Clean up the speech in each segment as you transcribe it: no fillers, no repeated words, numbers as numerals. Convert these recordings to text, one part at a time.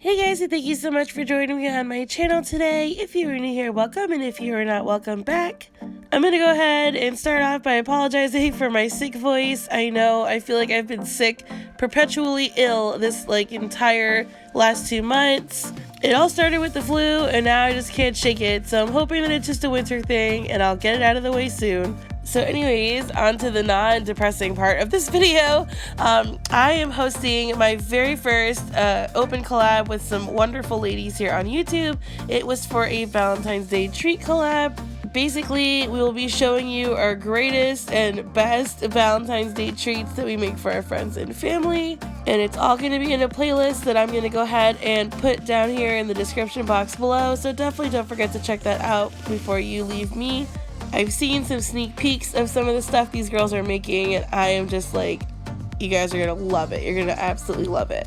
Hey guys, and thank you so much for joining me on my channel today. If you are new here, welcome, and if you are not, welcome back. I'm gonna go ahead and start off by apologizing for my sick voice. I know, I feel like I've been sick, perpetually ill this entire last 2 months. It all started with the flu, and now I just can't shake it, so I'm hoping that it's just a winter thing, and I'll get it out of the way soon. So anyways, on to the non-depressing part of this video. I am hosting my very first open collab with some wonderful ladies here on YouTube. It was for a Valentine's Day treat collab. Basically, we will be showing you our greatest and best Valentine's Day treats that we make for our friends and family. And it's all going to be in a playlist that I'm going to go ahead and put down here in the description box below. So definitely don't forget to check that out before you leave me. I've seen some sneak peeks of some of the stuff these girls are making, and I am just like, you guys are going to love it. You're going to absolutely love it.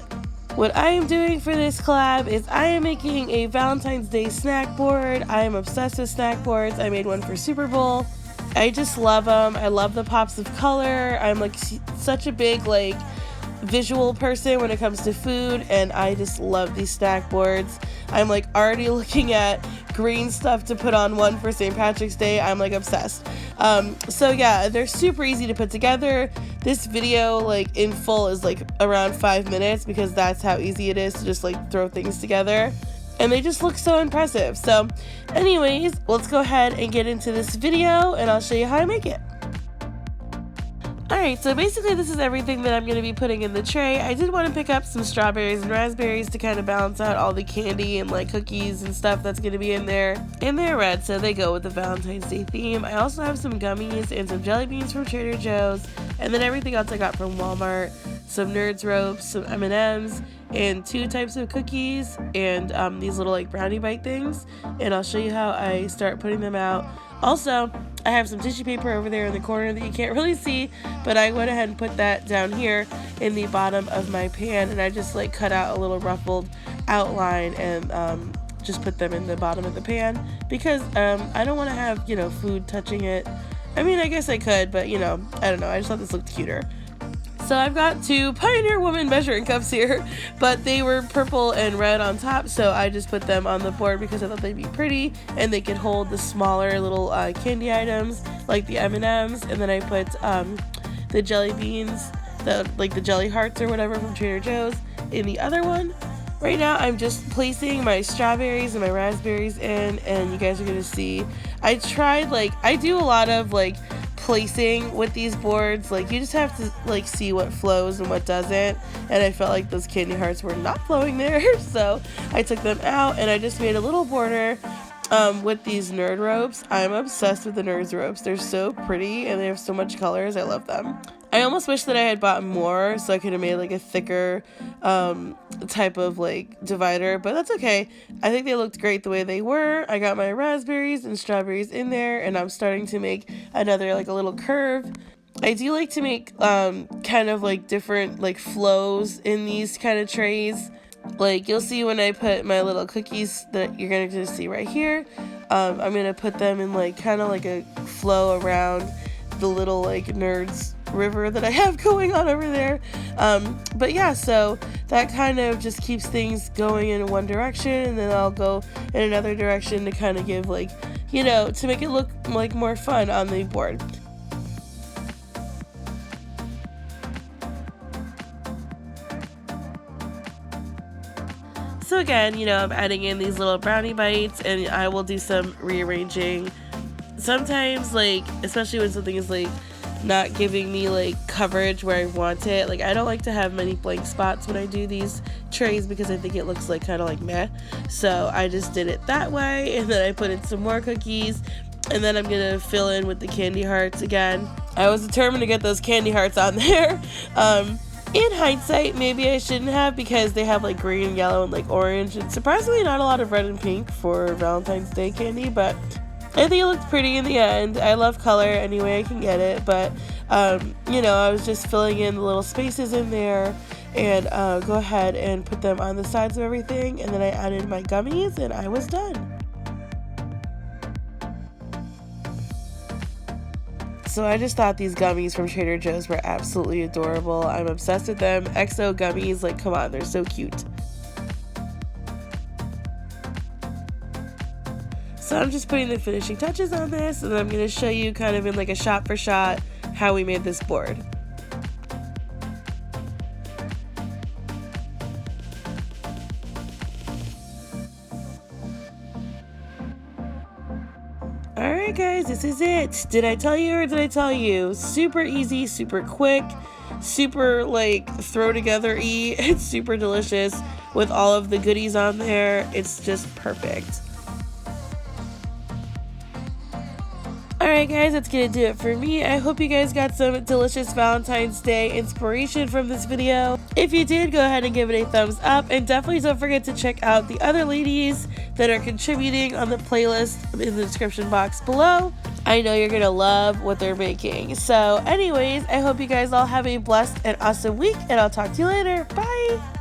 What I am doing for this collab is I am making a Valentine's Day snack board. I am obsessed with snack boards. I made one for Super Bowl. I just love them. I love the pops of color. I'm like such a big visual person when it comes to food, and I just love these snack boards. I'm like already looking at green stuff to put on one for St. Patrick's Day. I'm like obsessed. So yeah, they're super easy to put together. This video in full is around 5 minutes because that's how easy it is to just throw things together, and they just look so impressive. So anyways, let's go ahead and get into this video and I'll show you how I make it. Alright, so basically this is everything that I'm going to be putting in the tray. I did want to pick up some strawberries and raspberries to kind of balance out all the candy and cookies and stuff that's going to be in there. And they're red, so they go with the Valentine's Day theme. I also have some gummies and some jelly beans from Trader Joe's, and then everything else I got from Walmart. Some Nerds ropes, some M&Ms, and 2 types of cookies, and these little brownie bite things. And I'll show you how I start putting them out. Also, I have some tissue paper over there in the corner that you can't really see, but I went ahead and put that down here in the bottom of my pan, and I just cut out a little ruffled outline and just put them in the bottom of the pan because I don't want to have food touching it. I mean, I guess I could, but I don't know, I just thought this looked cuter. So I've got 2 Pioneer Woman measuring cups here, but they were purple and red on top, so I just put them on the board because I thought they'd be pretty and they could hold the smaller little candy items like the M&Ms, and then I put the jelly beans, the jelly hearts or whatever from Trader Joe's in the other one. Right now I'm just placing my strawberries and my raspberries in, and you guys are gonna see. I tried I do a lot of placing with these boards. You just have to see what flows and what doesn't, and I felt like those candy hearts were not flowing there, so I took them out and I just made a little border with these nerd ropes. I'm obsessed with the Nerds ropes. They're so pretty and they have so much colors. I love them. I almost wish that I had bought more so I could have made a thicker type of divider, but that's okay. I think they looked great the way they were. I got my raspberries and strawberries in there, and I'm starting to make another a little curve. I do like to make kind of different flows in these kind of trays. You'll see when I put my little cookies that you're gonna just see right here. I'm gonna put them in kind of a flow around the little Nerds river that I have going on over there. But yeah, so that kind of just keeps things going in one direction, and then I'll go in another direction to kind of give to make it look more fun on the board. So again, I'm adding in these little brownie bites, and I will do some rearranging. Sometimes, especially when something is not giving me coverage where I want it. I don't like to have many blank spots when I do these trays because I think it looks kind of meh. So I just did it that way, and then I put in some more cookies, and then I'm gonna fill in with the candy hearts again. I was determined to get those candy hearts on there. In hindsight, maybe I shouldn't have because they have green, yellow, and orange, and surprisingly not a lot of red and pink for Valentine's Day candy, but I think it looked pretty in the end. I love color any way I can get it, but I was just filling in the little spaces in there, and go ahead and put them on the sides of everything, and then I added my gummies and I was done. So I just thought these gummies from Trader Joe's were absolutely adorable. I'm obsessed with them. XO gummies, come on, they're so cute. So I'm just putting the finishing touches on this, and then I'm going to show you kind of in like a shot for shot how we made this board. Alright guys, this is it. Did I tell you or did I tell you? Super easy, super quick, super like throw together-y. It's super delicious with all of the goodies on there. It's just perfect. Alright guys, that's gonna do it for me. I hope you guys got some delicious Valentine's Day inspiration from this video. If you did, go ahead and give it a thumbs up, and definitely don't forget to check out the other ladies that are contributing on the playlist in the description box below. I know you're gonna love what they're making. So anyways, I hope you guys all have a blessed and awesome week, and I'll talk to you later. Bye!